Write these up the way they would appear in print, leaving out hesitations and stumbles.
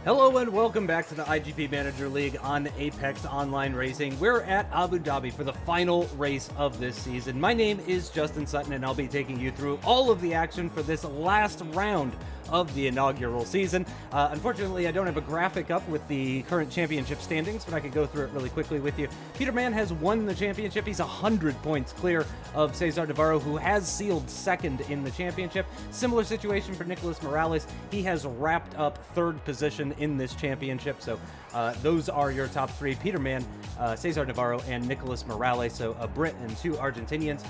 Hello and welcome back to the iGP Manager League on Apex Online Racing. We're at Abu Dhabi for the final race of this season. My name is Justin Sutton and I'll be taking you through all of the action for this last round of the inaugural season. Unfortunately, I don't have a graphic up with the current championship standings, but I could go through it really quickly with you. Peterman has won the championship. He's 100 points clear of Cesar Navarro, who has sealed second in the championship. Similar situation for Nicolas Morales. He has wrapped up third position in this championship. So those are your top three: Peterman, Cesar Navarro, and Nicolas Morales. So a Brit and two Argentinians.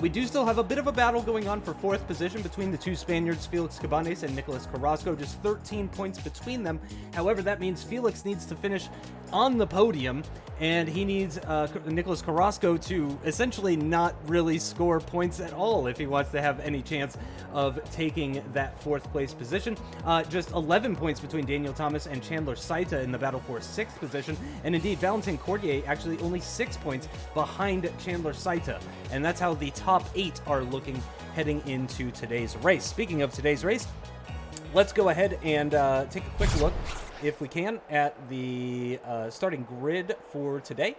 We do still have a bit of a battle going on for fourth position between the two Spaniards, Felix Cabanes and Nicolas Carrasco, just 13 points between them. However, that means Felix needs to finish on the podium, and he needs Nicolas Carrasco to essentially not really score points at all if he wants to have any chance of taking that fourth place position. Just 11 points between Daniel Thomas and Chandler Saita in the battle for sixth position, and indeed Valentin Cordier actually only 6 points behind Chandler Saita, and that's how the top 8 are looking heading into today's race. Speaking of today's race, let's go ahead and take a quick look, if we can, at the starting grid for today.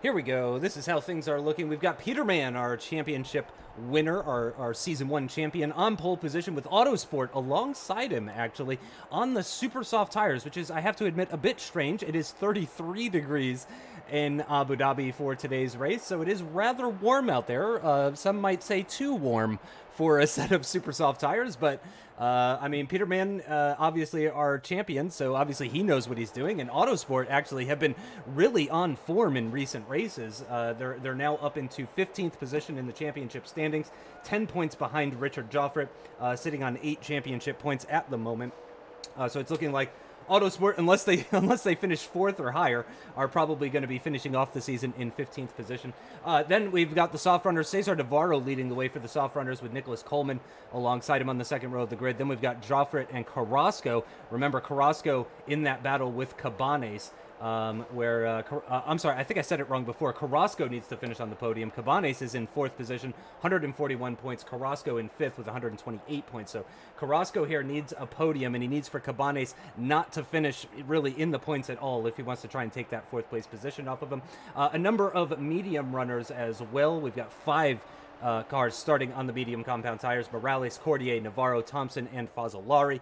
Here we go. This is how things are looking. We've got Peterman, our championship winner, our Season 1 champion, on pole position with Autosport alongside him, actually, on the super soft tires, which is, I have to admit, a bit strange. It is 33 degrees in Abu Dhabi for today's race, so it is rather warm out there. Some might say too warm for a set of super soft tires, but I mean, Peterman, obviously our champion, so obviously he knows what he's doing, and Autosport actually have been really on form in recent races. They're now up into 15th position in the championship standings, 10 points behind Richard Joffre, sitting on 8 championship points at the moment. So it's looking like Autosport, unless they finish 4th or higher, are probably going to be finishing off the season in 15th position. Then we've got the soft runners, Cesar Navarro leading the way for the soft runners with Nicholas Coleman alongside him on the second row of the grid. Then we've got Joffre and Carrasco. Remember, Carrasco in that battle with Cabanes, I'm sorry, I think I said it wrong before. Carrasco needs to finish on the podium. Cabanes is in 4th position, 141 points. Carrasco in 5th with 128 points. So Carrasco here needs a podium, and he needs for Cabanes not to finish really in the points at all if he wants to try and take that 4th place position off of him. A number of medium runners as well. We've got 5 cars starting on the medium compound tires: Morales, Cordier, Navarro, Thompson, and Fazzolari.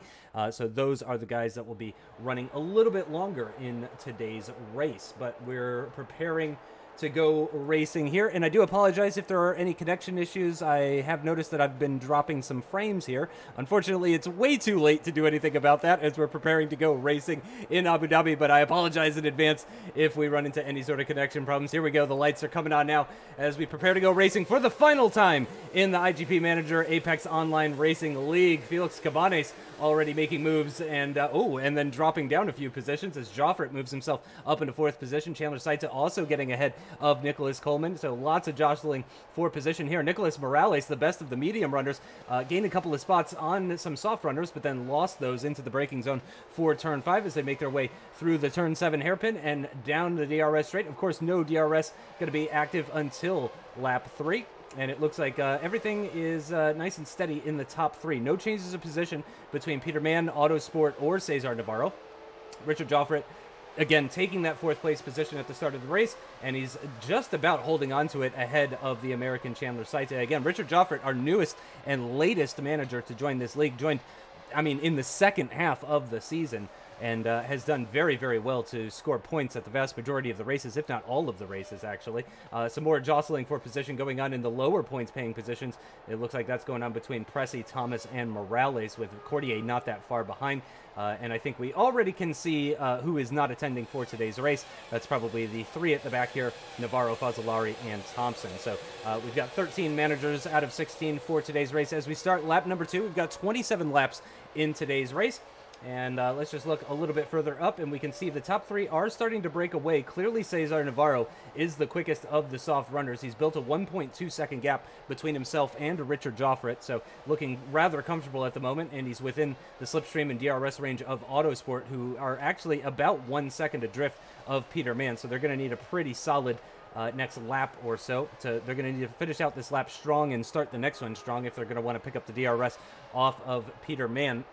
So those are the guys that will be running a little bit longer in today's race. But we're preparing to go racing here, and I do apologize if there are any connection issues. I have noticed that I've been dropping some frames here. Unfortunately, it's way too late to do anything about that as we're preparing to go racing in Abu Dhabi, but I apologize in advance if we run into any sort of connection problems. Here we go. The lights are coming on now as we prepare to go racing for the final time in the iGP Manager Apex Online Racing League. Felix Cabanes already making moves, and and then dropping down a few positions as Joffre moves himself up into 4th position. Chandler Saita also getting ahead of Nicholas Coleman, so lots of jostling for position here. Nicolas Morales, the best of the medium runners, gained a couple of spots on some soft runners, but then lost those into the braking zone for turn 5 as they make their way through the turn 7 hairpin and down the DRS straight. Of course, no DRS going to be active until lap 3. And it looks like everything is nice and steady in the top 3. No changes of position between Peterman, Autosport, or Cesar Navarro. Richard Joffre, again, taking that 4th place position at the start of the race, and he's just about holding on to it ahead of the American Chandler Saita. Again, Richard Joffre, our newest and latest manager to join this league, joined, in the second half of the season, and has done very, very well to score points at the vast majority of the races, if not all of the races, actually. Some more jostling for position going on in the lower points-paying positions. It looks like that's going on between Pressy, Thomas, and Morales, with Cordier not that far behind. And I think we already can see who is not attending for today's race. That's probably the 3 at the back here: Navarro, Fazzolari, and Thompson. So we've got 13 managers out of 16 for today's race. As we start lap number 2, we've got 27 laps in today's race. And let's just look a little bit further up, and we can see the top 3 are starting to break away. Clearly, Cesar Navarro is the quickest of the soft runners. He's built a 1.2 second gap between himself and Richard Joffre, so looking rather comfortable at the moment, and he's within the slipstream and DRS range of Autosport, who are actually about 1 second adrift of Peterman. So they're going to need a pretty solid next lap or so. They're going to need to finish out this lap strong and start the next one strong if they're going to want to pick up the DRS off of Peterman.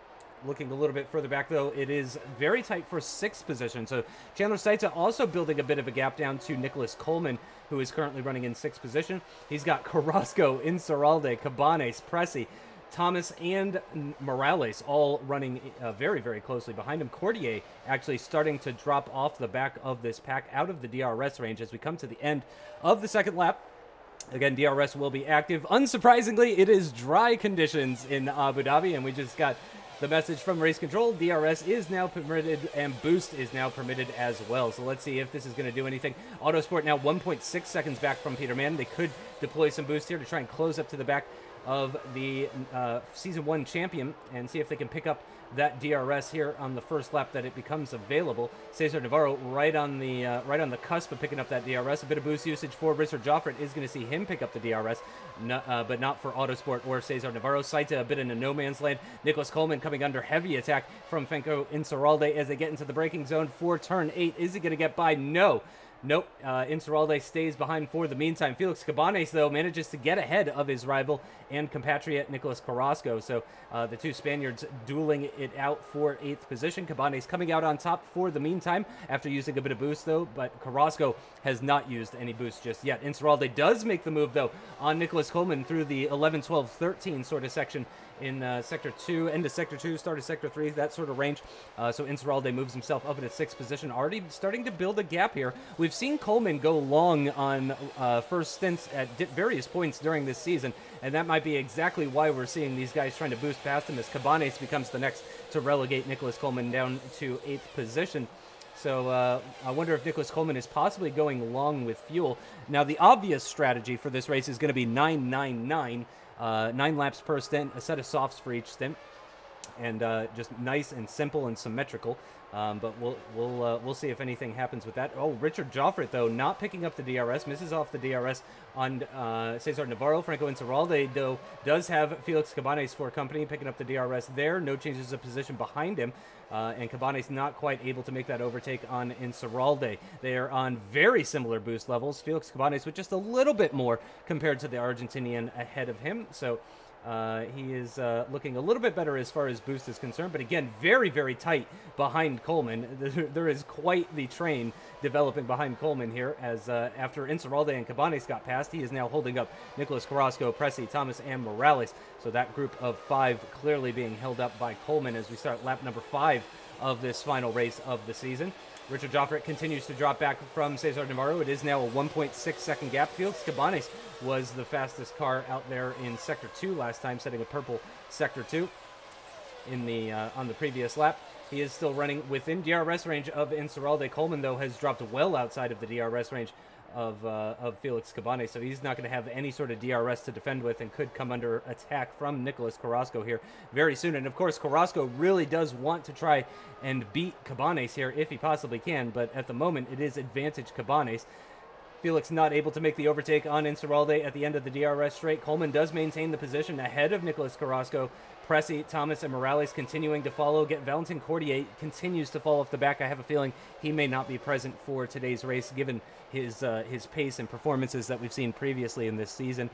looking a little bit further back, though, it is very tight for 6th position. So Chandler Saita also building a bit of a gap down to Nicholas Coleman, who is currently running in 6th position. He's got Carrasco, Insaurralde, Cabanes, Pressey, Thomas, and Morales all running very, very closely behind him. Cordier actually starting to drop off the back of this pack out of the DRS range as we come to the end of the second lap. Again, DRS will be active. Unsurprisingly, it is dry conditions in Abu Dhabi, and we just got the message from race control. DRS is now permitted, and boost is now permitted as well. So let's see if this is going to do anything. Autosport now 1.6 seconds back from Peterman. They could deploy some boost here to try and close up to the back of the Season 1 champion and see if they can pick up that DRS here on the first lap that it becomes available. Cesar Navarro right on the cusp of picking up that DRS. A bit of boost usage for Richard Joffrit is going to see him pick up the DRS, but not for Autosport or Cesar Navarro. Saita a bit in a no man's land. Nicholas Coleman coming under heavy attack from Franco Insaurralde as they get into the braking zone for turn 8. Is he going to get by? No. Nope, Insaurralde stays behind for the meantime. Felix Cabanes, though, manages to get ahead of his rival and compatriot Nicolas Carrasco. So the two Spaniards dueling it out for 8th position. Cabanes coming out on top for the meantime after using a bit of boost, though, but Carrasco has not used any boost just yet. Insaurralde does make the move, though, on Nicholas Coleman through the 11, 12, 13 sort of section in Sector 2, into Sector 2, start of Sector 3, that sort of range. So Insaurralde moves himself up into 6th position, already starting to build a gap here. We've seen Coleman go long on first stints at various points during this season, and that might be exactly why we're seeing these guys trying to boost past him as Cabanes becomes the next to relegate Nicholas Coleman down to 8th position. So I wonder if Nicholas Coleman is possibly going long with fuel. Now, the obvious strategy for this race is going to be 9-9-9. 9 laps per stint, a set of softs for each stint, and just nice and simple and symmetrical. But we'll see if anything happens with that. Oh, Richard Joffrit, though, not picking up the DRS, misses off the DRS on Cesar Navarro. Franco Insaurralde, though, does have Felix Cabanes for company, picking up the DRS there. No changes of position behind him. And Cabanes not quite able to make that overtake on Insaurralde. They are on very similar boost levels. Felix Cabanes with just a little bit more compared to the Argentinian ahead of him. So he is looking a little bit better as far as boost is concerned, but again, very, very tight behind Coleman. There is quite the train developing behind Coleman here, as after Insaurralde and Cabanes got past, he is now holding up Nicholas Carrasco, Pressey, Thomas, and Morales. So that group of 5 clearly being held up by Coleman as we start lap number 5 of this final race of the season. Richard Joffrit continues to drop back from Cesar Navarro. It is now a 1.6 second gap. Felix Cabanes was the fastest car out there in Sector 2 last time, setting a purple Sector 2 in the on the previous lap. He is still running within DRS range of Insaurralde. Coleman, though, has dropped well outside of the DRS range of Felix Cabanes, so he's not going to have any sort of DRS to defend with and could come under attack from Nicholas Carrasco here very soon. And of course, Carrasco really does want to try and beat Cabanes here if he possibly can, but at the moment it is advantage Cabanes. Felix not able to make the overtake on Insaurralde at the end of the DRS straight. Coleman does maintain the position ahead of Nicholas Carrasco. Pressey, Thomas, and Morales continuing to follow. Valentin Cordier continues to fall off the back. I have a feeling he may not be present for today's race, given his pace and performances that we've seen previously in this season.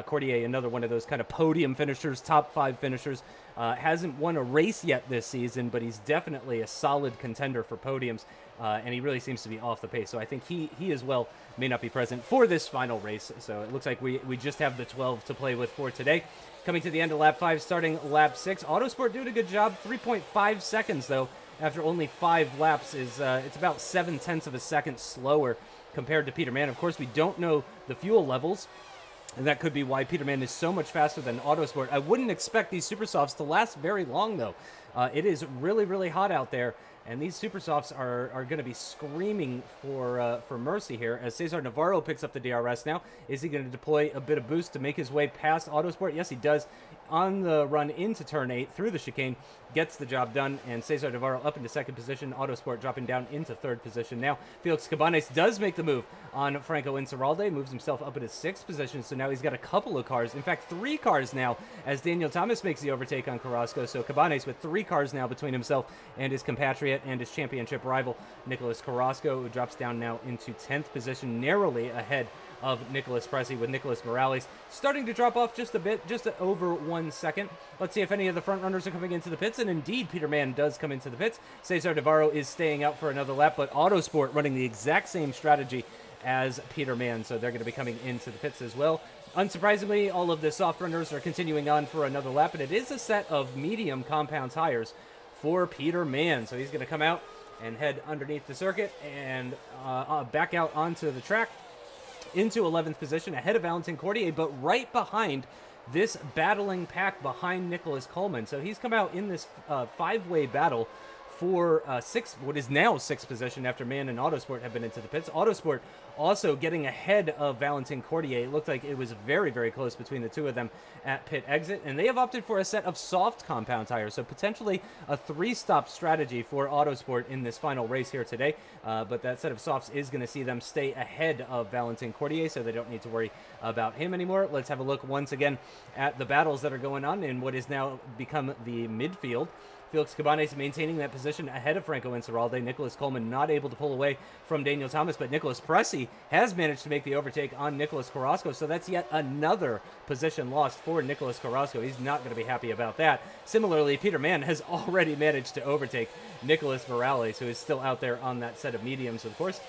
Cordier, another one of those kind of podium finishers, top 5 finishers. Hasn't won a race yet this season, but he's definitely a solid contender for podiums, and he really seems to be off the pace. So I think he as well may not be present for this final race. So it looks like we just have the 12 to play with for today. Coming to the end of lap 5, starting lap 6. Autosport doing a good job. 3.5 seconds, though, after only 5 laps. It's about 7/10 of a second slower compared to Peterman. Of course, we don't know the fuel levels, and that could be why Peterman is so much faster than Autosport. I wouldn't expect these Super Softs to last very long, though. It is really, really hot out there, and these Super Softs are going to be screaming for mercy here as Cesar Navarro picks up the DRS now. Is he going to deploy a bit of boost to make his way past Autosport? Yes, he does. On the run into turn 8 through the chicane, gets the job done, and Cesar Navarro up into 2nd position. Autosport dropping down into 3rd position. Now, Felix Cabanes does make the move on Franco Insaurralde, moves himself up into 6th position, so now he's got a couple of cars, in fact 3 cars now, as Daniel Thomas makes the overtake on Carrasco. So Cabanes with 3 cars now between himself and his compatriot and his championship rival, Nicholas Carrasco, who drops down now into 10th position, narrowly ahead of Nicholas Pressey, with Nicholas Morales starting to drop off just a bit, just over 1 second. Let's see if any of the front runners are coming into the pits, and indeed Peter Mann does come into the pits. Cesar Navarro is staying out for another lap, but Autosport running the exact same strategy as Peter Mann, so they're going to be coming into the pits as well. Unsurprisingly, all of the soft runners are continuing on for another lap, and it is a set of medium compound tires for Peter Mann, so he's going to come out and head underneath the circuit and back out onto the track into 11th position, ahead of Valentin Cordier, but right behind this battling pack behind Nicholas Coleman. So he's come out in this five-way battle for what is now sixth position after Mann and Autosport have been into the pits. Autosport also getting ahead of Valentin Cordier. It looked like it was very, very close between the two of them at pit exit, and they have opted for a set of soft compound tires, so potentially a three-stop strategy for Autosport in this final race here today, but that set of softs is going to see them stay ahead of Valentin Cordier, so they don't need to worry about him anymore. Let's have a look once again at the battles that are going on in what is now become the midfield. Felix Cabanes maintaining that position ahead of Franco Inceralde. Nicholas Coleman not able to pull away from Daniel Thomas, but Nicholas Pressey has managed to make the overtake on Nicholas Carrasco, so that's yet another position lost for Nicholas Carrasco. He's not going to be happy about that. Similarly, Peter Mann has already managed to overtake Nicholas Morales, who is still out there on that set of mediums, of course.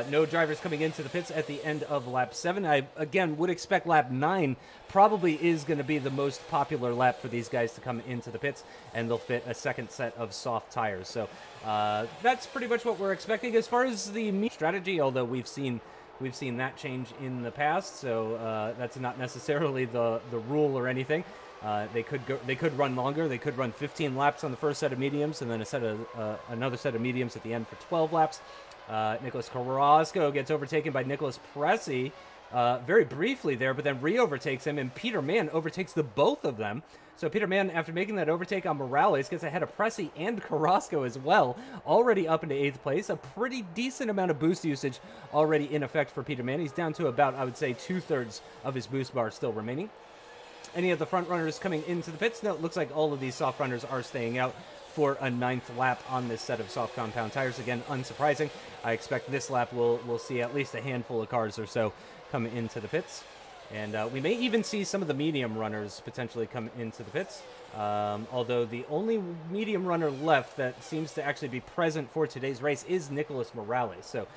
No drivers coming into the pits at the end of lap 7. I, again, would expect lap 9 probably is going to be the most popular lap for these guys to come into the pits, and they'll fit a second set of soft tires. So that's pretty much what we're expecting as far as the strategy, although we've seen that change in the past, so that's not necessarily the rule or anything. They could run longer. They could run 15 laps on the first set of mediums, and then another set of mediums at the end for 12 laps. Nicholas Carrasco gets overtaken by Nicholas Pressey very briefly there, but then re-overtakes him, and Peter Mann overtakes the both of them. So Peter Mann, after making that overtake on Morales, gets ahead of Pressey and Carrasco as well, already up into 8th place. A pretty decent amount of boost usage already in effect for Peter Mann. He's down to about, I would say, 2/3 of his boost bar still remaining. Any of the front runners coming into the pits? No, it looks like all of these soft runners are staying out for a 9th lap on this set of soft compound tires. Again, unsurprising. I expect this lap we'll see at least a handful of cars or so come into the pits. And we may even see some of the medium runners potentially come into the pits. Although the only medium runner left that seems to actually be present for today's race is Nicholas Morales. So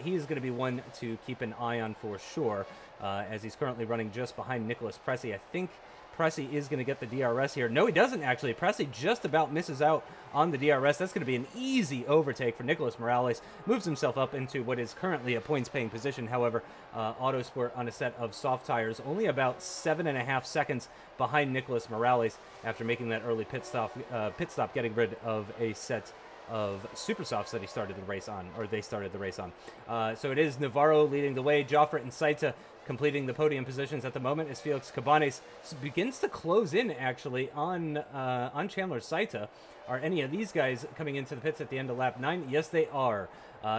he is going to be one to keep an eye on for sure, as he's currently running just behind Nicholas Pressey. I think Pressey is going to get the DRS here. No, he doesn't actually. Pressey just about misses out on the DRS. That's going to be an easy overtake for Nicholas Morales. Moves himself up into what is currently a points-paying position. However, Autosport on a set of soft tires, only about 7.5 seconds behind Nicholas Morales after making that early pit stop, getting rid of a set of super softs that they started the race on. So it is Navarro leading the way. Joffre and Saita completing the podium positions at the moment as Felix Cabanes begins to close in actually on Chandler Saita. Are any of these guys coming into the pits at the end of lap 9? Yes, they are.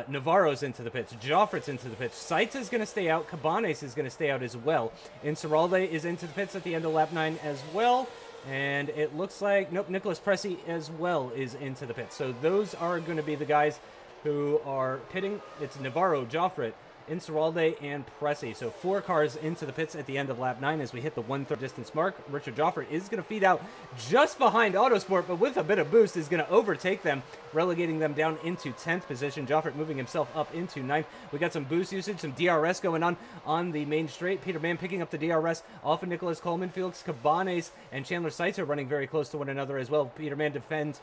Navarro's into the pits. Joffre's into the pits. Saita's going to stay out. Cabanes is going to stay out as well. Inceralde is into the pits at the end of lap 9 as well. And it looks like, nope, Nicholas Pressey as well is into the pits. So those are going to be the guys who are pitting. It's Navarro, Joffre, Inceralde, and Pressey. So 4 cars into the pits at the end of lap 9 as we hit the 1/3 distance mark. Richard Joffre is going to feed out just behind Autosport, but with a bit of boost is going to overtake them, relegating them down into 10th position. Joffre moving himself up into 9th. We got some boost usage, some DRS going on the main straight. Peter Mann picking up the DRS off of Nicholas Coleman. Felix Cabanes and Chandler Saita running very close to one another as well. Peter Mann deploys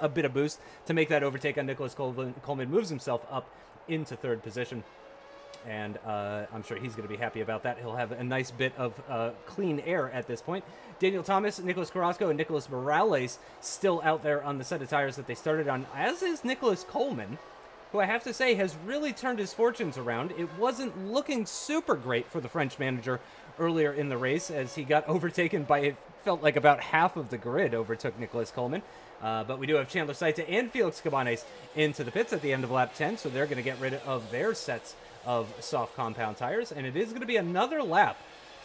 a bit of boost to make that overtake on Nicholas Coleman. Coleman moves himself up into 3rd position, and I'm sure he's going to be happy about that. He'll have a nice bit of clean air at this point. Daniel Thomas, Nicholas Carrasco, and Nicholas Morales still out there on the set of tires that they started on, as is Nicholas Coleman, who I have to say has really turned his fortunes around. It wasn't looking super great for the French manager earlier in the race as he got overtaken by, it felt like about half of the grid overtook Nicholas Coleman. But we do have Chandler Saita and Felix Cabanes into the pits at the end of lap 10, so they're going to get rid of their sets of soft compound tires, and it is going to be another lap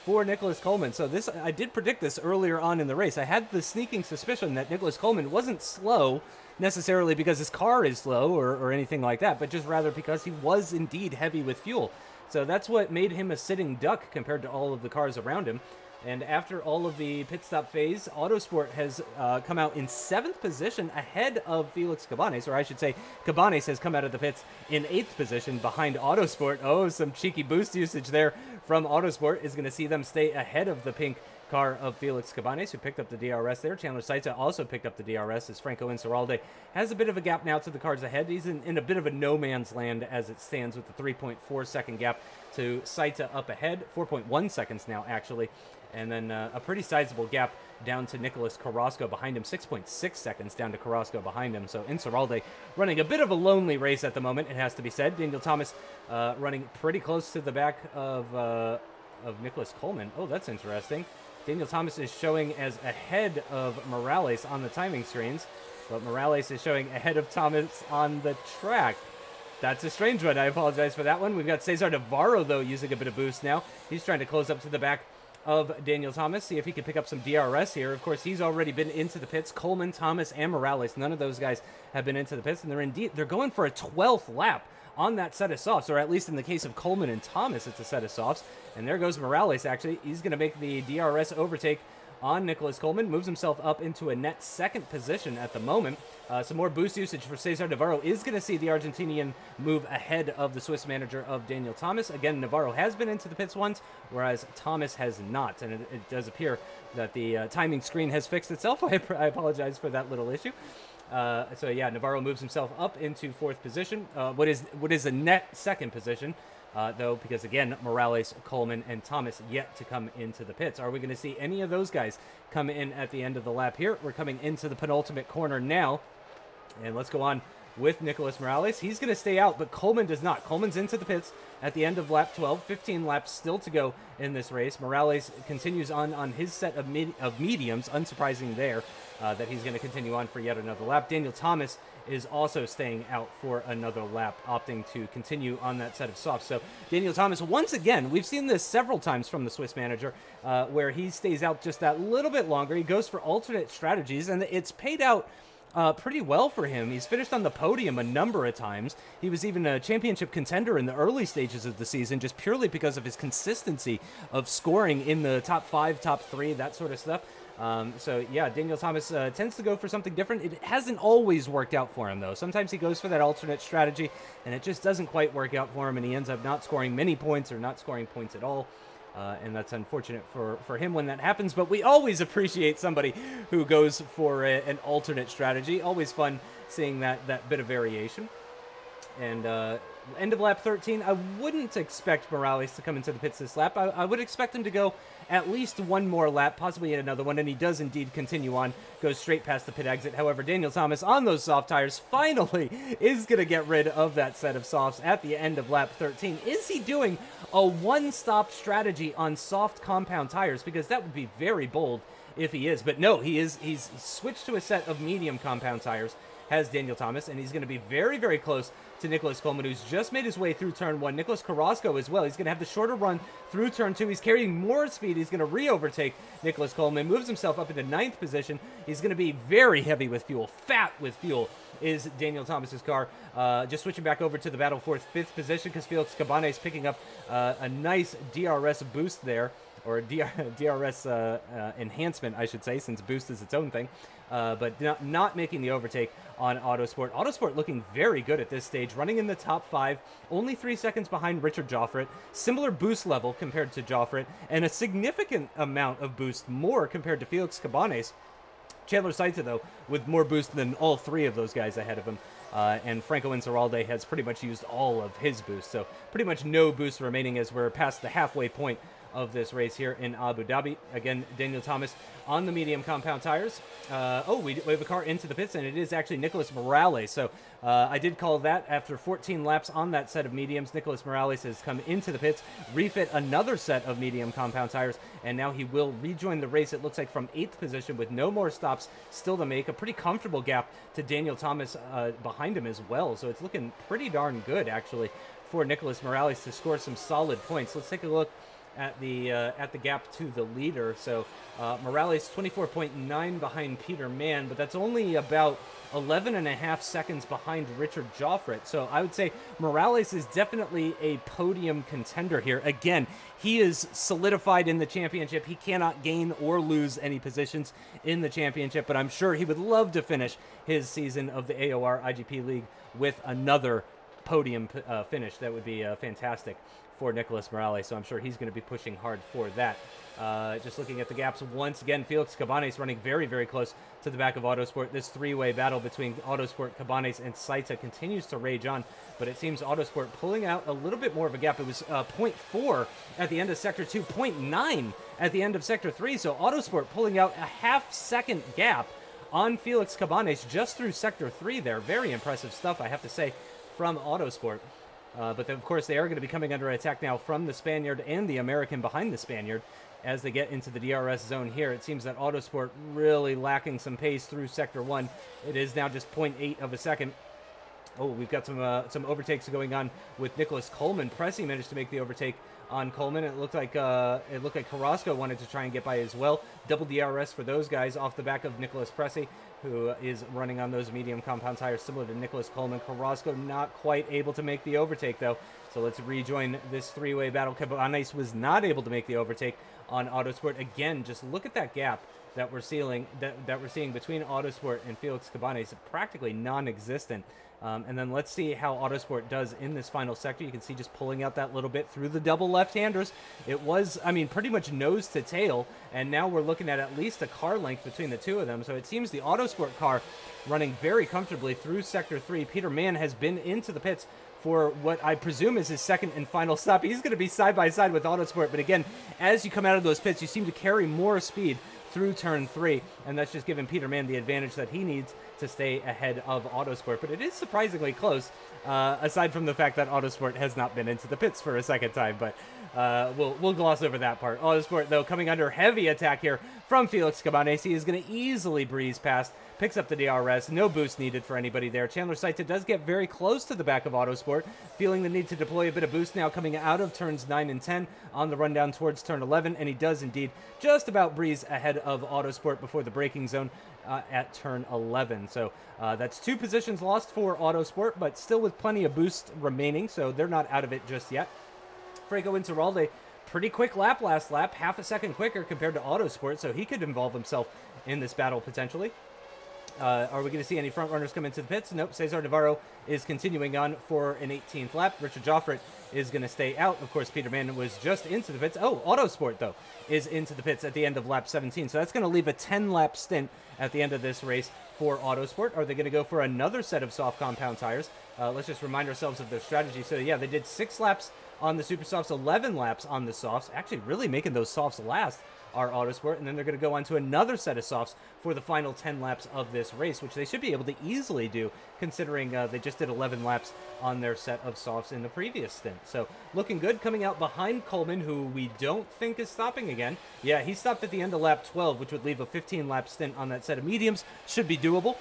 for Nicholas Coleman. So this, I did predict this earlier on in the race. I had the sneaking suspicion that Nicholas Coleman wasn't slow necessarily because his car is slow or anything like that, but just rather because he was indeed heavy with fuel. So that's what made him a sitting duck compared to all of the cars around him. And after all of the pit stop phase, Autosport has come out in 7th position ahead of Felix Cabanes, or I should say Cabanes has come out of the pits in 8th position behind Autosport. Oh, some cheeky boost usage there from Autosport is going to see them stay ahead of the pink car of Felix Cabanes, who picked up the DRS there. Chandler Saita also picked up the DRS as Franco Inceralde has a bit of a gap now to the cars ahead. He's in a bit of a no man's land as it stands with the 3.4 second gap to Saita up ahead, 4.1 seconds now actually. And then a pretty sizable gap down to Nicholas Carrasco behind him, 6.6 seconds down to Carrasco behind him. So Inceralde running a bit of a lonely race at the moment, it has to be said. Daniel Thomas running pretty close to the back of Nicholas Coleman. Oh, that's interesting. Daniel Thomas is showing as ahead of Morales on the timing screens, but Morales is showing ahead of Thomas on the track. That's a strange one. I apologize for that one. We've got Cesar Navarro, though, using a bit of boost now. He's trying to close up to the back of Daniel Thomas, see if he can pick up some DRS here. Of course, he's already been into the pits. Coleman, Thomas, and Morales, none of those guys have been into the pits, and they're going for a 12th lap on that set of softs, or at least in the case of Coleman and Thomas, it's a set of softs. And there goes Morales, actually. He's going to make the DRS overtake on Nicholas Coleman, moves himself up into a net 2nd position at the moment. Some more boost usage for Cesar Navarro is going to see the Argentinian move ahead of the Swiss manager of Daniel Thomas. Again, Navarro has been into the pits once, whereas Thomas has not. And it does appear that the timing screen has fixed itself. I apologize for that little issue. So yeah, Navarro moves himself up into 4th position. What is a net 2nd position, though, because again, Morales, Coleman, and Thomas yet to come into the pits. Are we going to see any of those guys come in at the end of the lap here? We're coming into the penultimate corner now, and let's go on with Nicholas Morales. He's going to stay out, but Coleman does not. Coleman's into the pits at the end of lap 12. 15 laps still to go in this race. Morales continues on his set of mediums. Unsurprising there that he's going to continue on for yet another lap. Daniel Thomas is also staying out for another lap, opting to continue on that set of softs. So Daniel Thomas, once again, we've seen this several times from the Swiss manager, where he stays out just that little bit longer. He goes for alternate strategies, and it's paid out pretty well for him. He's finished on the podium a number of times. He was even a championship contender in the early stages of the season, just purely because of his consistency of scoring in the top 5, top 3, that sort of stuff. So yeah, Daniel Thomas tends to go for something different. It hasn't always worked out for him, though. Sometimes he goes for that alternate strategy, and it just doesn't quite work out for him, and he ends up not scoring many points or not scoring points at all. And that's unfortunate for him when that happens, but we always appreciate somebody who goes for an alternate strategy. Always fun seeing that bit of variation. And end of lap 13, I wouldn't expect Morales to come into the pits this lap. I would expect him to go at least one more lap, possibly another one, and he does indeed continue on, goes straight past the pit exit. However, Daniel Thomas on those soft tires finally is going to get rid of that set of softs at the end of lap 13. Is he doing a one-stop strategy on soft compound tires? Because that would be very bold if he is. But no, he's switched to a set of medium compound tires, has Daniel Thomas, and he's going to be very, very close to Nicholas Coleman, who's just made his way through turn 1. Nicholas Carrasco as well. He's going to have the shorter run through turn 2. He's carrying more speed. He's going to re-overtake Nicholas Coleman, moves himself up into 9th position. He's going to be very heavy with fuel, fat with fuel is Daniel Thomas's car. Just switching back over to the battle for 5th position because Felix Cabanes picking up a nice DRS boost there, or DRS enhancement, I should say, since boost is its own thing. But not making the overtake on Autosport. Autosport looking very good at this stage, running in the top 5, only 3 seconds behind Richard Joffret. Similar boost level compared to Joffret, and a significant amount of boost more compared to Felix Cabanes. Chandler Saita, though, with more boost than all 3 of those guys ahead of him. And Franco Inceralde has pretty much used all of his boost, so pretty much no boost remaining as we're past the halfway point of this race here in Abu Dhabi. Again, Daniel Thomas on the medium compound tires. We have a car into the pits, and it is actually Nicholas Morales. So I did call that after 14 laps on that set of mediums. Nicholas Morales has come into the pits, refit another set of medium compound tires, and now he will rejoin the race, it looks like, from 8th position with no more stops still to make. A pretty comfortable gap to Daniel Thomas behind him as well. So it's looking pretty darn good, actually, for Nicholas Morales to score some solid points. Let's take a look at the gap to the leader. So Morales 24.9 behind Peter Mann, but that's only about 11.5 seconds behind Richard Joffret. So I would say Morales is definitely a podium contender here. Again, he is solidified in the championship. He cannot gain or lose any positions in the championship, but I'm sure he would love to finish his season of the AOR IGP League with another podium finish. That would be fantastic for Nicholas Morales, so I'm sure he's going to be pushing hard for that. Just looking at the gaps once again, Felix Cabanes running very, very close to the back of Autosport. This three-way battle between Autosport, Cabanes, and Saita continues to rage on, but it seems Autosport pulling out a little bit more of a gap. It was 0.4 at the end of Sector 2, 0.9 at the end of Sector 3, so Autosport pulling out a half-second gap on Felix Cabanes just through Sector 3 there. Very impressive stuff, I have to say, from Autosport. But then, of course, they are going to be coming under attack now from the Spaniard and the American behind the Spaniard as they get into the DRS zone here. It seems that Autosport really lacking some pace through Sector 1. It is now just 0.8 of a second. Oh, we've got some overtakes going on with Nicholas Coleman. Pressy managed to make the overtake on Coleman. It looked like Carrasco wanted to try and get by as well. Double DRS for those guys off the back of Nicholas Pressy, who is running on those medium compound tires similar to Nicholas Coleman. Carrasco not quite able to make the overtake though. So let's rejoin this three-way battle. Cabanes was not able to make the overtake on Autosport. Again, just look at that gap that we're seeing between Autosport and Felix Cabanes, practically non-existent. And then let's see how Autosport does in this final sector. You can see just pulling out that little bit through the double left-handers. It was, I mean, pretty much nose to tail, and now we're looking at least a car length between the two of them. So it seems the Autosport car running very comfortably through Sector 3. Peter Mann has been into the pits for what I presume is his second and final stop. He's going to be side by side with Autosport, but again, as you come out of those pits, you seem to carry more speed through turn 3, and that's just giving Peter Mann the advantage that he needs to stay ahead of Autosport. But it is surprisingly close, aside from the fact that Autosport has not been into the pits for a second time, but we'll gloss over that part. Autosport, though, coming under heavy attack here from Felix Cabanes. He is going to easily breeze past, picks up the DRS, no boost needed for anybody there. Chandler Saita does get very close to the back of Autosport, feeling the need to deploy a bit of boost now coming out of turns 9 and 10 on the rundown towards turn 11, and he does indeed just about breeze ahead of Autosport before the braking zone at turn 11. So that's 2 positions lost for Autosport, but still with plenty of boost remaining, so they're not out of it just yet. Franco Incerralde, pretty quick lap last lap, half a second quicker compared to Autosport, so he could involve himself in this battle potentially. Are we going to see any front runners come into the pits? Nope. Cesar Navarro is continuing on for an 18th lap. Richard Joffret is going to stay out. Of course, Peter Mann was just into the pits. Oh, Autosport, though, is into the pits at the end of lap 17. So that's going to leave a 10-lap stint at the end of this race for Autosport. Are they going to go for another set of soft compound tires? Let's just remind ourselves of their strategy. So, yeah, they did 6 laps on the super softs, 11 laps on the softs, actually really making those softs last. Are Autosport, and then they're going to go on to another set of softs for the final 10 laps of this race, which they should be able to easily do, considering they just did 11 laps on their set of softs in the previous stint. So looking good, coming out behind Coleman, who we don't think is stopping again. Yeah, he stopped at the end of lap 12, which would leave a 15-lap stint on that set of mediums. Should be doable.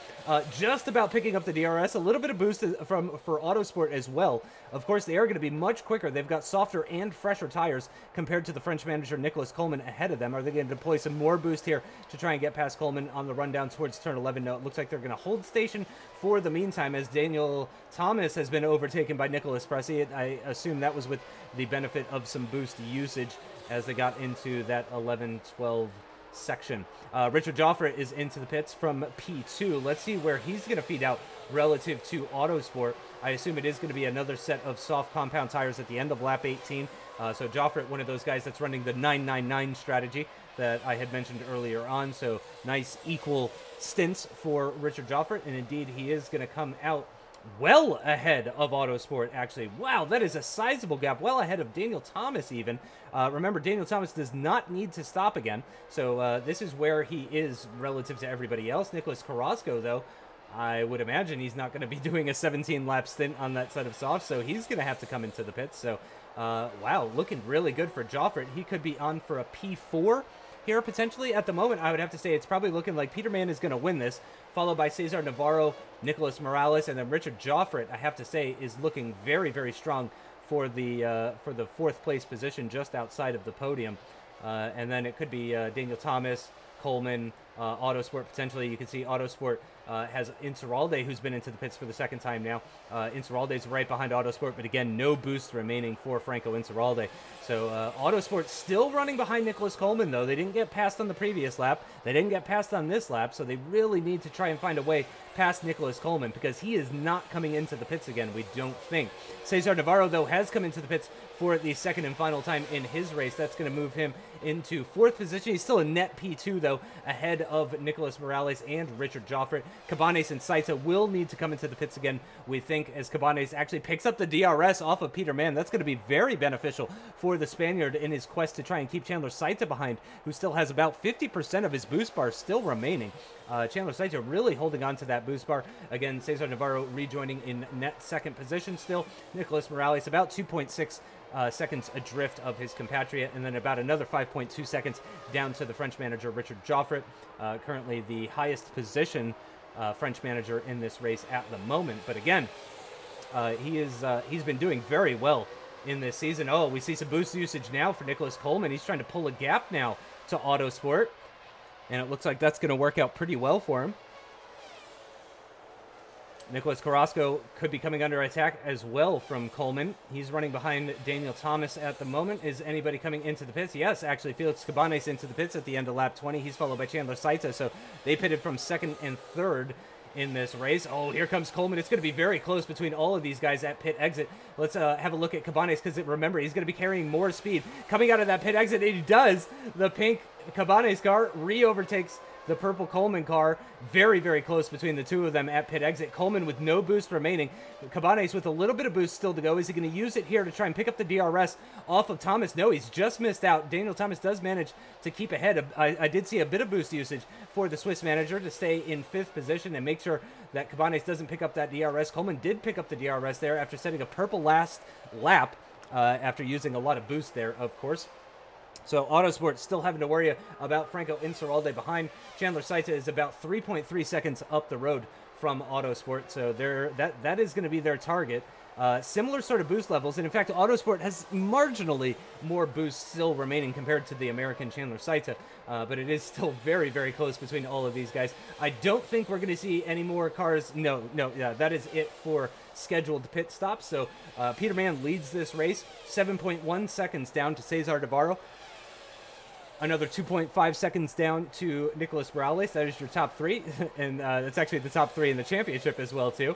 Just about picking up the DRS, a little bit of boost for Autosport as well. Of course, they are going to be much quicker. They've got softer and fresher tires compared to the French manager Nicholas Coleman ahead of them. Are they going to deploy some more boost here to try and get past Coleman on the rundown towards turn 11? No, it looks like they're going to hold station for the meantime as Daniel Thomas has been overtaken by Nicholas Pressy. I assume that was with the benefit of some boost usage as they got into that 11-12 section. Richard Joffre is into the pits from P2. Let's see where he's going to feed out relative to Autosport. I assume it is going to be another set of soft compound tires at the end of lap 18. So Joffre, one of those guys that's running the 999 strategy that I had mentioned earlier on. So nice equal stints for Richard Joffre, and indeed he is going to come out well ahead of Autosport, actually. Wow, that is a sizable gap, well ahead of Daniel Thomas even. Remember, Daniel Thomas does not need to stop again, so this is where he is relative to everybody else. Nicholas Carrasco, though, I would imagine he's not going to be doing a 17-lap stint on that set of softs, so he's going to have to come into the pits. So, wow, looking really good for Joffre. He could be on for a P4 here, potentially. At the moment, I would have to say it's probably looking like Peter Mann is going to win this, followed by Cesar Navarro, Nicholas Morales, and then Richard Joffre, I have to say, is looking very, very strong for the fourth place position just outside of the podium. And then it could be Daniel Thomas, Coleman, Autosport potentially. You can see Autosport has Inceralde, who's been into the pits for the second time now. Inceralde's right behind Autosport, but again, no boost remaining for Franco Inceralde. So Autosport still running behind Nicholas Coleman, though. They didn't get passed on the previous lap. They didn't get passed on this lap, so they really need to try and find a way past Nicholas Coleman, because he is not coming into the pits again, we don't think. Cesar Navarro, though, has come into the pits for the second and final time in his race. That's going to move him into fourth position. He's still a net P2, though, ahead of Nicolas Morales and Richard Joffre. Cabanes and Saita will need to come into the pits again, we think, as Cabanes actually picks up the DRS off of Peter Mann. That's going to be very beneficial for the Spaniard in his quest to try and keep Chandler Saita behind, who still has about 50% of his boost bar still remaining. Chandler Saita really holding on to that boost bar. Again, Cesar Navarro rejoining in net second position still. Nicolas Morales about 2.6 seconds adrift of his compatriot, and then about another 5.2 seconds down to the French manager Richard Joffre, currently the highest position French manager in this race at the moment. But again, he's been doing very well in this season. Oh, we see some boost usage now for Nicholas Coleman. He's trying to pull a gap now to Autosport, and it looks like that's going to work out pretty well for him. Nicholas Carrasco could be coming under attack as well from Coleman. He's running behind Daniel Thomas at the moment. Is anybody coming into the pits? Yes, actually, Felix Cabanes into the pits at the end of lap 20. He's followed by Chandler Saita, so they pitted from second and third in this race. Oh, here comes Coleman. It's going to be very close between all of these guys at pit exit. Let's have a look at Cabanes, because remember, he's going to be carrying more speed. Coming out of that pit exit, and he does. The pink Cabanes car re-overtakes the purple Coleman car. Very, very close between the two of them at pit exit. Coleman with no boost remaining. Cabanes with a little bit of boost still to go. Is he going to use it here to try and pick up the DRS off of Thomas? No, he's just missed out. Daniel Thomas does manage to keep ahead. I did see a bit of boost usage for the Swiss manager to stay in fifth position and make sure that Cabanes doesn't pick up that DRS. Coleman did pick up the DRS there after setting a purple last lap after using a lot of boost there, of course. So Autosport still having to worry about Franco Inceralde behind. Chandler Saita is about 3.3 seconds up the road from Autosport, so that is going to be their target. Similar sort of boost levels, and in fact, Autosport has marginally more boost still remaining compared to the American Chandler Saita, but it is still very, very close between all of these guys. I don't think we're going to see any more cars. No, that is it for scheduled pit stops. So Peter Mann leads this race, 7.1 seconds down to Cesar Navarro. Another 2.5 seconds down to Nicolas Morales. That is your top three, and that's actually the top three in the championship as well, too.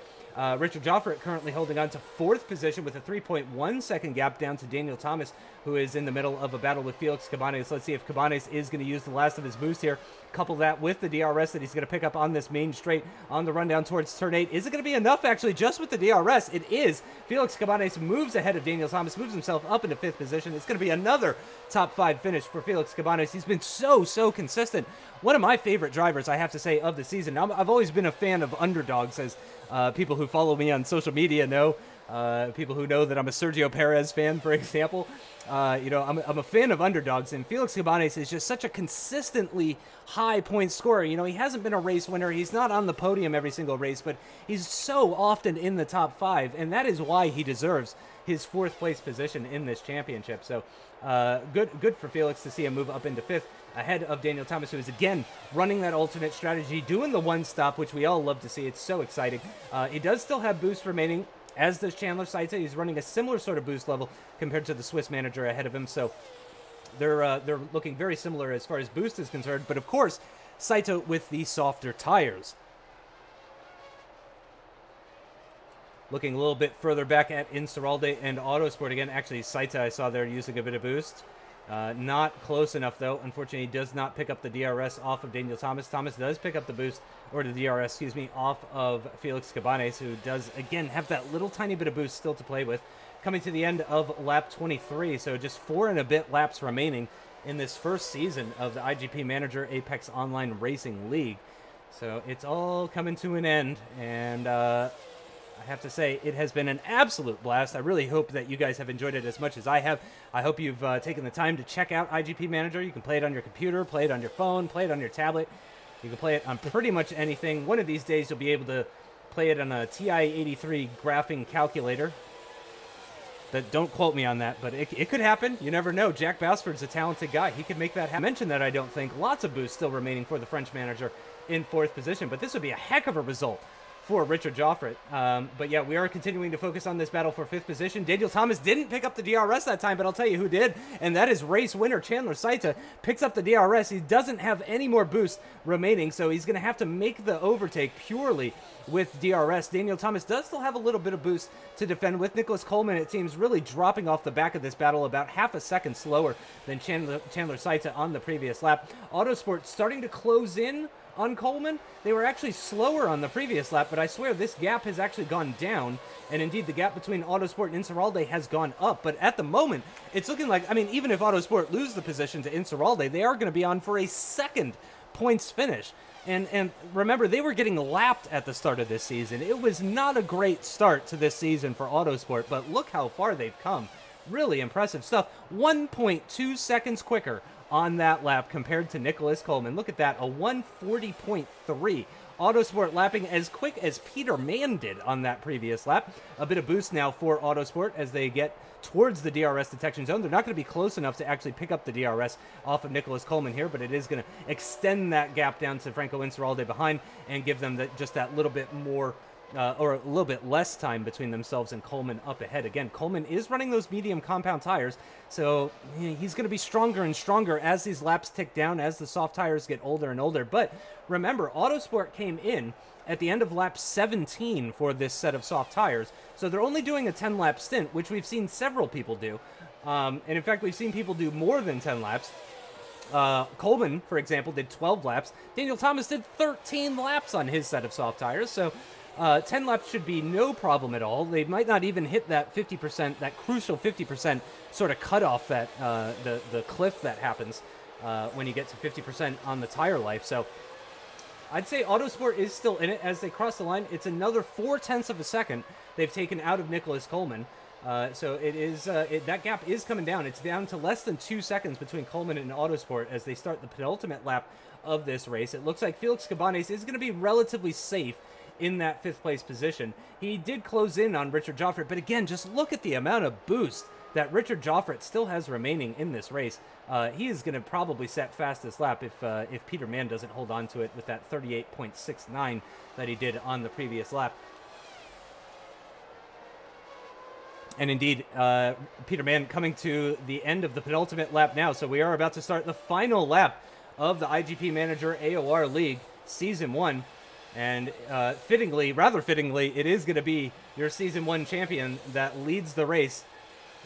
Richard Joffre currently holding on to fourth position with a 3.1 second gap down to Daniel Thomas, who is in the middle of a battle with Felix Cabanes. Let's see if Cabanes is going to use the last of his boost here. Couple that with the DRS that he's going to pick up on this main straight on the run down towards turn 8. Is it going to be enough, actually, just with the DRS? It is. Felix Cabanes moves ahead of Daniel Thomas, moves himself up into fifth position. It's going to be another top 5 finish for Felix Cabanes. He's been so consistent. One of my favorite drivers, I have to say, of the season. I've always been a fan of underdogs, as people who follow me on social media know. People who know that I'm a Sergio Perez fan, for example. I'm a fan of underdogs, and Felix Cabanes is just such a consistently high point scorer. He hasn't been a race winner. He's not on the podium every single race, but he's so often in the top 5, and that is why he deserves his fourth place position in this championship. So good for Felix to see him move up into fifth ahead of Daniel Thomas, who is again running that alternate strategy, doing the one stop, which we all love to see. It's so exciting. He does still have boost remaining, as does Chandler Saita. He's running a similar sort of boost level compared to the Swiss manager ahead of him. So they're looking very similar as far as boost is concerned. But of course, Saita with the softer tires. Looking a little bit further back at Inceralde and Autosport again. Actually, Saita I saw there using a bit of boost. Not close enough, though. Unfortunately, he does not pick up the DRS off of Daniel Thomas. Thomas does pick up the boost, or the DRS, off of Felix Cabanes, who does, again, have that little tiny bit of boost still to play with. Coming to the end of lap 23, so just 4 and a bit laps remaining in this first season of the iGP Manager Apex Online Racing League. So it's all coming to an end, and I have to say, it has been an absolute blast. I really hope that you guys have enjoyed it as much as I have. I hope you've taken the time to check out iGP Manager. You can play it on your computer, play it on your phone, play it on your tablet. You can play it on pretty much anything. One of these days, you'll be able to play it on a TI-83 graphing calculator. Don't quote me on that, but it could happen. You never know. Jack Basford's a talented guy. He could make that happen. I mentioned that I don't think. Lots of boosts still remaining for the French manager in 4th position, but this would be a heck of a result for Richard Joffre. But yeah, we are continuing to focus on this battle for 5th position. Daniel Thomas didn't pick up the DRS that time, but I'll tell you who did, and that is race winner Chandler Saita. Picks up the DRS. He doesn't have any more boost remaining, so he's going to have to make the overtake purely with DRS. Daniel Thomas does still have a little bit of boost to defend with. Nicholas Coleman, it seems, really dropping off the back of this battle, about half a second slower than Chandler Saita on the previous lap. Autosport starting to close in on Coleman. They were actually slower on the previous lap, but I swear this gap has actually gone down, and indeed the gap between Autosport and Inceralde has gone up. But at the moment, it's looking like, I mean, even if Autosport lose the position to Inceralde, they are going to be on for a second points finish. And remember, they were getting lapped at the start of this season. It was not a great start to this season for Autosport, but look how far they've come. Really impressive stuff. 1.2 seconds quicker on that lap compared to Nicholas Coleman. Look at that, a 1:40.3. Autosport lapping as quick as Peter Mann did on that previous lap. A bit of boost now for Autosport as they get towards the DRS detection zone. They're not going to be close enough to actually pick up the DRS off of Nicholas Coleman here, but it is going to extend that gap down to Franco Inceralde behind and give them just that little bit more or a little bit less time between themselves and Coleman up ahead. Again, Coleman is running those medium compound tires, so he's going to be stronger and stronger as these laps tick down, as the soft tires get older and older. But remember, Autosport came in at the end of lap 17 for this set of soft tires, so they're only doing a 10-lap stint, which we've seen several people do. And in fact, we've seen people do more than 10 laps. Coleman, for example, did 12 laps. Daniel Thomas did 13 laps on his set of soft tires, so 10 laps should be no problem at all. They might not even hit that 50%, that crucial 50% sort of cutoff, that the cliff that happens when you get to 50% on the tire life. So I'd say Autosport is still in it as they cross the line. It's another 0.4 of a second they've taken out of Nicholas Coleman. So it is that gap is coming down. It's down to less than 2 seconds between Coleman and Autosport as they start the penultimate lap of this race. It looks like Felix Cabanes is going to be relatively safe in that 5th place position. He did close in on Richard Joffre, but again, just look at the amount of boost that Richard Joffre still has remaining in this race. He is going to probably set fastest lap if Peter Mann doesn't hold on to it with that 38.69 that he did on the previous lap. And indeed, Peter Mann coming to the end of the penultimate lap now, so we are about to start the final lap of the iGP Manager AOR League Season 1. And rather fittingly, it is going to be your Season 1 champion that leads the race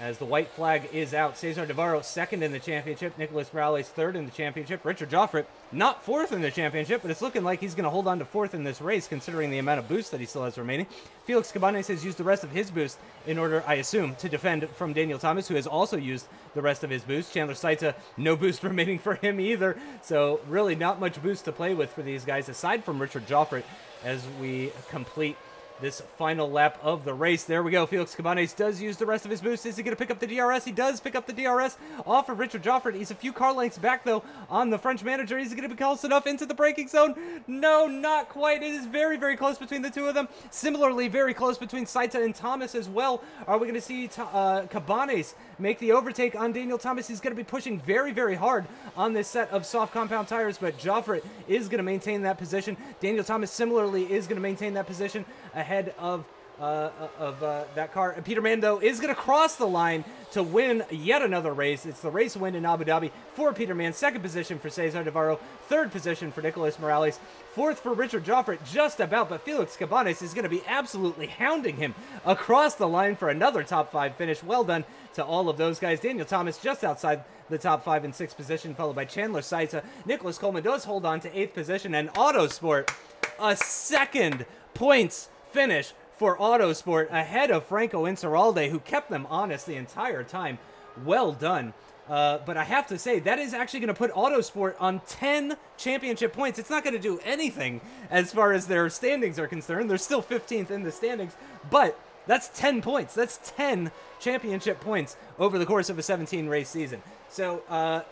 as the white flag is out. Cesar Navarro 2nd in the championship. Nicholas Morales 3rd in the championship. Richard Joffre not 4th in the championship, but it's looking like he's going to hold on to 4th in this race considering the amount of boost that he still has remaining. Felix Cabanes has used the rest of his boost in order, I assume, to defend from Daniel Thomas, who has also used the rest of his boost. Chandler Saita, no boost remaining for him either. So really not much boost to play with for these guys aside from Richard Joffre as we complete this final lap of the race. There we go. Felix Cabanes does use the rest of his boost. Is he going to pick up the DRS? He does pick up the DRS off of Richard Joffre. He's a few car lengths back, though, on the French manager. Is he going to be close enough into the braking zone? No, not quite. It is very, very close between the two of them. Similarly, very close between Saita and Thomas as well. Are we going to see Cabanes make the overtake on Daniel Thomas? He's going to be pushing very, very hard on this set of soft compound tires, but Joffre is going to maintain that position. Daniel Thomas similarly is going to maintain that position ahead of that car. Peter Mann, though, is going to cross the line to win yet another race. It's the race win in Abu Dhabi for Peter Mann. 2nd position for Cesar Navarro. 3rd position for Nicholas Morales. 4th for Richard Joffre, just about, but Felix Cabanes is going to be absolutely hounding him across the line for another top 5 finish. Well done to all of those guys. Daniel Thomas just outside the top 5 and 6th position, followed by Chandler Saita. Nicholas Coleman does hold on to 8th position, and Autosport, a 2nd points finish for Autosport ahead of Franco Inceralde, who kept them honest the entire time. Well done. But I have to say, that is actually going to put Autosport on 10 championship points. It's not going to do anything as far as their standings are concerned. They're still 15th in the standings, but that's 10 points. That's 10 championship points over the course of a 17-race season. So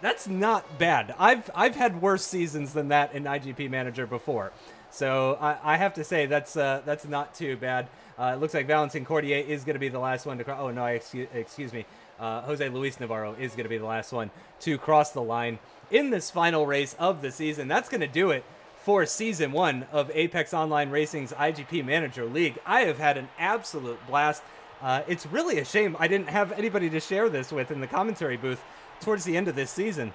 that's not bad. I've had worse seasons than that in iGP Manager before. So I have to say that's not too bad. It looks like Valentin Cordier is going to be the last one to cross. Oh no, excuse me. Jose Luis Navarro is going to be the last one to cross the line in this final race of the season. That's going to do it for season 1 of Apex Online Racing's IGP Manager League. I have had an absolute blast. It's really a shame I didn't have anybody to share this with in the commentary booth towards the end of this season.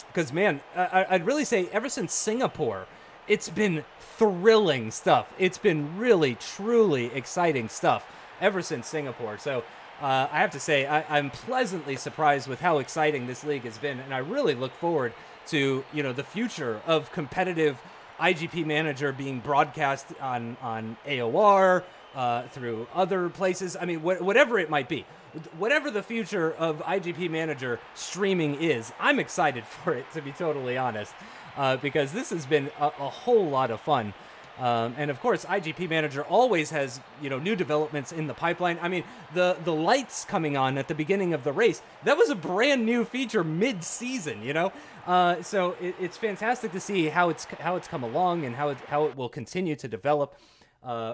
Because, man, I'd really say ever since Singapore, it's been thrilling stuff. It's been really, truly exciting stuff ever since Singapore. So I have to say I'm pleasantly surprised with how exciting this league has been. And I really look forward to, the future of competitive IGP Manager being broadcast on AOR, through other places. I mean, whatever it might be. Whatever the future of IGP Manager streaming is, I'm excited for it, to be totally honest, because this has been a whole lot of fun. And of course, IGP Manager always has, new developments in the pipeline. I mean, the lights coming on at the beginning of the race, that was a brand new feature mid-season, So it's fantastic to see how it's come along and how it will continue to develop.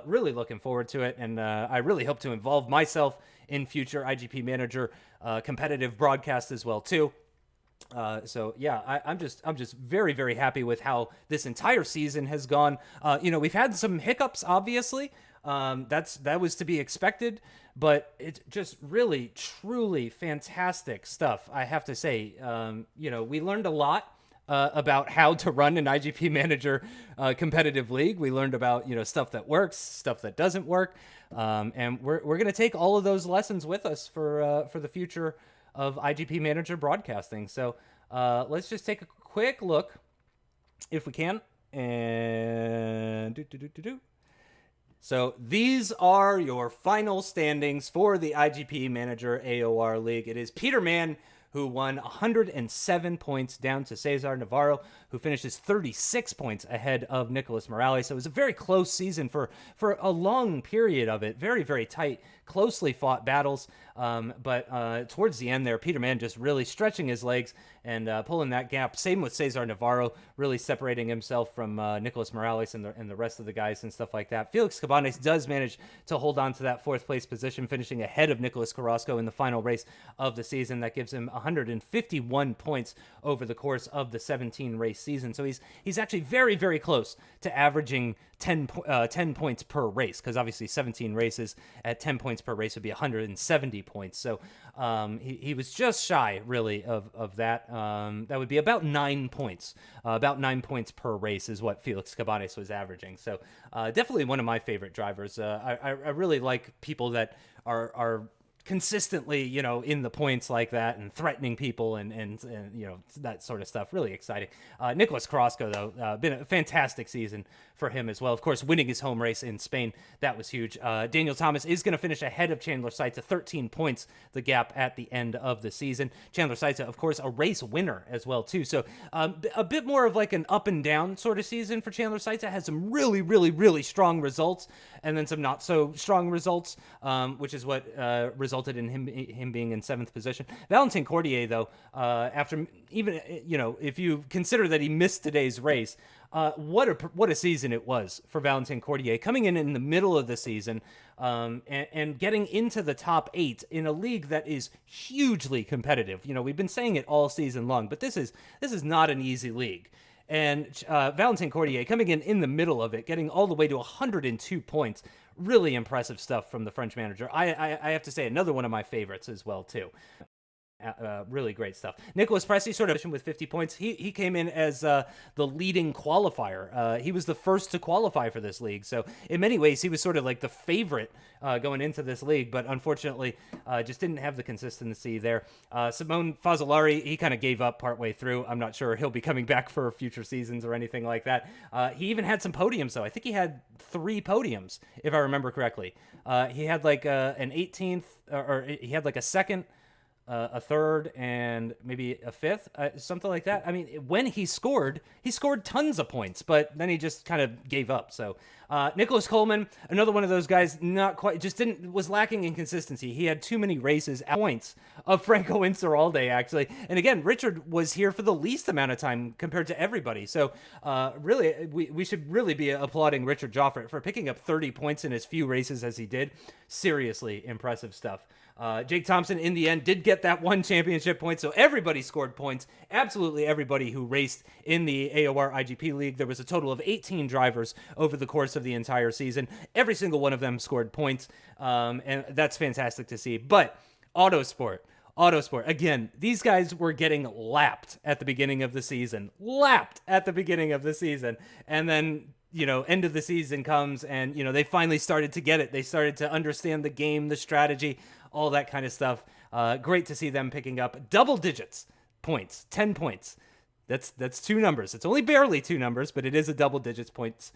Really looking forward to it, and I really hope to involve myself in future IGP Manager competitive broadcasts as well too. So yeah, I'm just very, very happy with how this entire season has gone. We've had some hiccups, obviously. That was to be expected, but it's just really, truly fantastic stuff. I have to say, we learned a lot about how to run an IGP Manager competitive league. We learned about stuff that works, stuff that doesn't work, and we're going to take all of those lessons with us for the future of IGP Manager broadcasting. So let's just take a quick look, if we can, and So these are your final standings for the IGP Manager AOR League. It is Peter Mann, who won 107 points, down to Cesar Navarro, who finishes 36 points ahead of Nicolas Morales. So it was a very close season for a long period of it. Very, very tight, closely fought battles. But towards the end there, Peter Mann just really stretching his legs and pulling that gap. Same with Cesar Navarro, really separating himself from Nicolas Morales and the rest of the guys and stuff like that. Felix Cabanes does manage to hold on to that 4th place position, finishing ahead of Nicolas Carrasco in the final race of the season. That gives him 151 points over the course of the 17 race season. So he's actually very, very close to averaging 10 points per race, because obviously 17 races at 10 points per race would be 170 points. So he was just shy, really, of that. That would be about 9 points. About 9 points per race is what Felix Cabanes was averaging. So definitely one of my favorite drivers. I really like people that are consistently, in the points like that and threatening people and that sort of stuff. Really exciting. Nicolas Carrasco, though, been a fantastic season for him as well. Of course, winning his home race in Spain, that was huge. Daniel Thomas is going to finish ahead of Chandler Seitza, 13 points, the gap at the end of the season. Chandler Seitza, of course, a race winner as well, too. So a bit more of like an up and down sort of season for Chandler Seitza. Has some really, really, really strong results and then some not so strong results, which is what resulted in him being in 7th position. Valentin Cordier, though, after even, if you consider that he missed today's race, what a season it was for Valentin Cordier, coming in the middle of the season and getting into the top 8 in a league that is hugely competitive. We've been saying it all season long, but this is not an easy league. And Valentin Cordier coming in the middle of it, getting all the way to 102 points. Really impressive stuff from the French manager. I have to say, another one of my favorites as well, too. Really great stuff. Nicholas Pressey sort of with 50 points. He came in as the leading qualifier. He was the first to qualify for this league. So in many ways, he was sort of like the favorite going into this league, but unfortunately just didn't have the consistency there. Simone Fazzolari, he kind of gave up partway through. I'm not sure he'll be coming back for future seasons or anything like that. He even had some podiums, though. I think he had 3 podiums, if I remember correctly. He had like an 18th, or he had like a second, a third and maybe a fifth, something like that. I mean, when he scored tons of points, but then he just kind of gave up. So Nicholas Coleman, another one of those guys, not quite, was lacking in consistency. He had too many races at points of Franco Inceralde, actually. And again, Richard was here for the least amount of time compared to everybody. So really, we should really be applauding Richard Joffre for picking up 30 points in as few races as he did. Seriously impressive stuff. Jake Thompson, in the end, did get that one championship point, so everybody scored points. Absolutely everybody who raced in the AOR IGP League. There was a total of 18 drivers over the course of the entire season. Every single one of them scored points, and that's fantastic to see. But Autosport, again, these guys were getting lapped at the beginning of the season. And then, end of the season comes and, they finally started to get it. They started to understand the game, the strategy, all that kind of stuff. Great to see them picking up double digits points, 10 points. That's two numbers. It's only barely two numbers, but it is a double digits points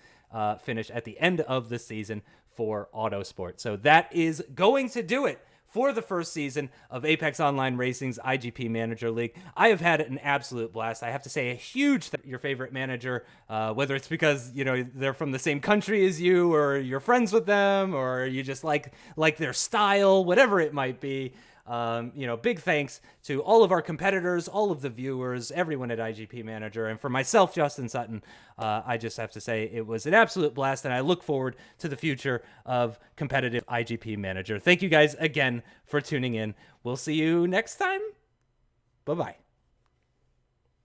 finish at the end of the season for Autosport. So that is going to do it for the first season of Apex Online Racing's IGP Manager League. I have had an absolute blast. I have to say a huge your favorite manager, whether it's because, they're from the same country as you, or you're friends with them, or you just like their style, whatever it might be. Big thanks to all of our competitors, all of the viewers, everyone at IGP Manager, and for myself, Justin Sutton, I just have to say it was an absolute blast, and I look forward to the future of competitive IGP Manager. Thank you guys again for tuning in. We'll see you next time. Bye-bye.